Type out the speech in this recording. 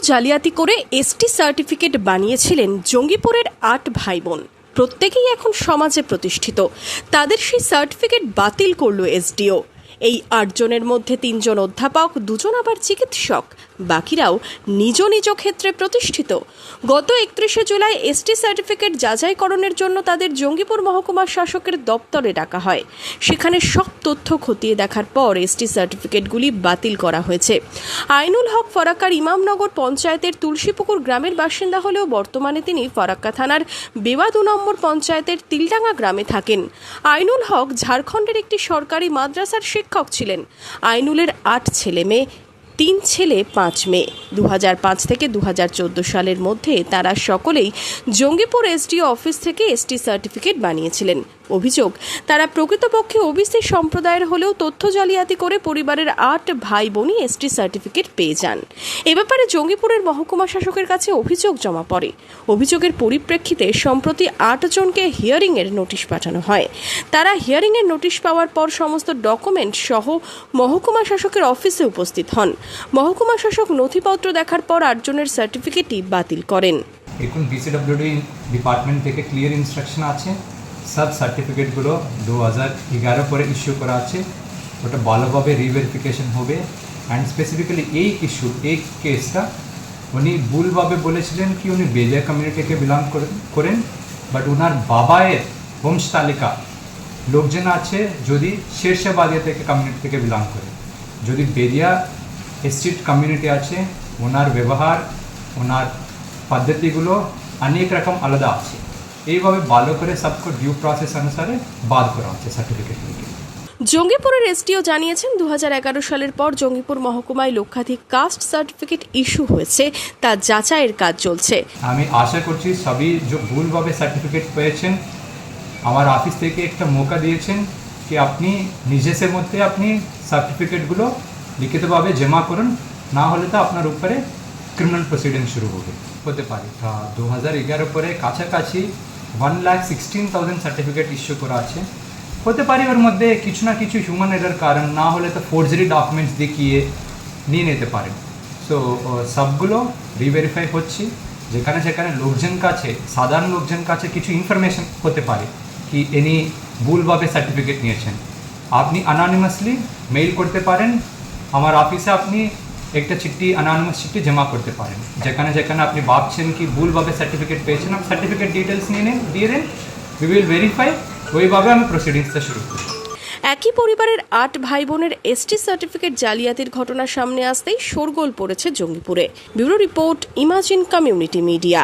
জালিয়াতি করে ST certificate বানিয়েছিলেন জঙ্গিপুরের ৮ ভাই বোন। প্রত্যেকেই এখন সমাজে প্রতিষ্ঠিত। তাদের সেই সার্টিফিকেট বাতিল করল এসডিও। এই ৮ জনের মধ্যে ৩ জন অধ্যাপক, ২ জন আবার চিকিৎসক, বাকিরাও নিজ নিজ ক্ষেত্রে প্রতিষ্ঠিত। গত ৩১শে জুলাই এসটি সার্টিফিকেট যাচাইকরণের জন্য তাদের জঙ্গিপুর মহকুমা শাসকের দপ্তরে ডাকা হয়। সেখানে সব তথ্য খতিয়ে দেখার পর এসটি সার্টিফিকেটগুলি বাতিল করা হয়েছে। আইনুল হক ফারাক্কার ইমামনগর পঞ্চায়েতের তুলসীপুকুর গ্রামের বাসিন্দা হলেও বর্তমানে তিনি ফারাক্কা থানার বেওয়া ২ নম্বর পঞ্চায়েতের তিলডাঙ্গা গ্রামে থাকেন। আইনুল হক ঝাড়খণ্ডের একটি সরকারি মাদ্রাসার শিক্ষক ছিলেন। আইনুলের ৮ ছেলে মেয়ে, ৩ ছেলে ৫ মেয়ে। ২০০৫ থেকে ২০১৪ সালের মধ্যে তারা সকলেই জঙ্গিপুর এসডিও অফিস থেকে এসটি সার্টিফিকেট বানিয়েছিলেন। অভিযোগ, তারা প্রকৃতপক্ষে ওবিসি সম্প্রদায়ের হলেও তথ্য জালিয়াতি করে পরিবারের ৮ ভাই বোনই এসটি সার্টিফিকেট পেয়ে যান। এ ব্যাপারে জঙ্গিপুরের মহকুমা শাসকের কাছে অভিযোগ জমা পড়ে। অভিযোগের পরিপ্রেক্ষিতে সম্প্রতি ৮ জনকে হিয়ারিংয়ের নোটিশ পাঠানো হয়। তারা হিয়ারিংয়ের নোটিশ পাওয়ার পর সমস্ত ডকুমেন্ট সহ মহকুমা শাসকের অফিসে উপস্থিত হন। মহকুমা শাসক নথিপত্র দেখার পর ৮ জনের সার্টিফিকেটই বাতিল করেন। এখন বিসিডব্লিউডি ডিপার্টমেন্ট থেকে ক্লিয়ার ইনস্ট্রাকশন আছে, সব সার্টিফিকেটগুলো 2011 পরে ইস্যু করা আছে, ওটা ভালোভাবে রিভেরিফিকেশন হবে। অ্যান্ড স্পেসিফিক্যালি এই ইস্যু, এই কেসটা উনি ভুলভাবে বলেছিলেন কি উনি বেদিয়া কমিউনিটিকে বিলং করেন, বাট ওনার বাবায়ের বংশ তালিকা লোকজন আছে যদি শেরশাবাদিয়া থেকে কমিউনিটি থেকে বিলং করে। যদি বেদিয়া এস্টেট কমিউনিটি আছে, ওনার ব্যবহার, ওনার পদ্ধতিগুলো অনেক রকম আলাদা আছে। এইভাবে ভালো করে সবকো ডিউ প্রসেস অনুসারে বাদ করা হচ্ছে সার্টিফিকেটগুলিকে। জঙ্গিপুরের এসডিও জানিয়েছেন ২০১১ সালের পর জঙ্গিপুর মহকুমায় লক্ষাধিক কাস্ট সার্টিফিকেট ইস্যু হয়েছে, তা যাচাইয়ের কাজ চলছে। আমি আশা করছি সবই যে ভুলভাবে সার্টিফিকেট পেয়েছেন, আমার অফিস থেকে একটা মৌকা দিয়েছেন কি আপনি নিজের মধ্যে আপনি সার্টিফিকেটগুলো লিখিতভাবে জমা করুন, না হলে তো আপনার উপরে ক্রিমিনাল প্রসিডিং শুরু হতে পারে। 2011 পরে কাছাকাছি 1,16,000 সার্টিফিকেট ইস্যু করা আছে। হতে পারে ওর মধ্যে কিছু না কিছু হিউম্যান এরার কারণ, না হলে তো ফোর্জারি ডকুমেন্টস দেখিয়ে নিয়ে নিতে পারেন। সো সবগুলো রিভেরিফাই হচ্ছে। যেখানে যেখানে লোকজন কাছে, সাধারণ লোকজন কাছে কিছু ইনফরমেশন হতে পারে কি এনি ভুলভাবে সার্টিফিকেট নিয়েছেন, আপনি অ্যানোনিমাসলি মেইল করতে পারেন আমার অফিসে। আপনি একটা চিঠি, অ্যানোনিমাস চিঠি জমা করতে পারেন। যেখানে যেখানে আপনি ভাবছেন কি ভুলভাবে সার্টিফিকেট পেয়েছেন, আপনি সার্টিফিকেট ডিটেলস নিয়ে নেন, দিয়ে দেন, উই উইল ভেরিফাই। ওইভাবে আমি প্রসিডিংসটা শুরু করি। একই পরিবারের ৮ ভাই বোনের এসটি সার্টিফিকেট জালিয়াতির ঘটনা সামনে আসতেই শোরগোল পড়েছে জঙ্গিপুরে। Bureau report, Imagine Community media.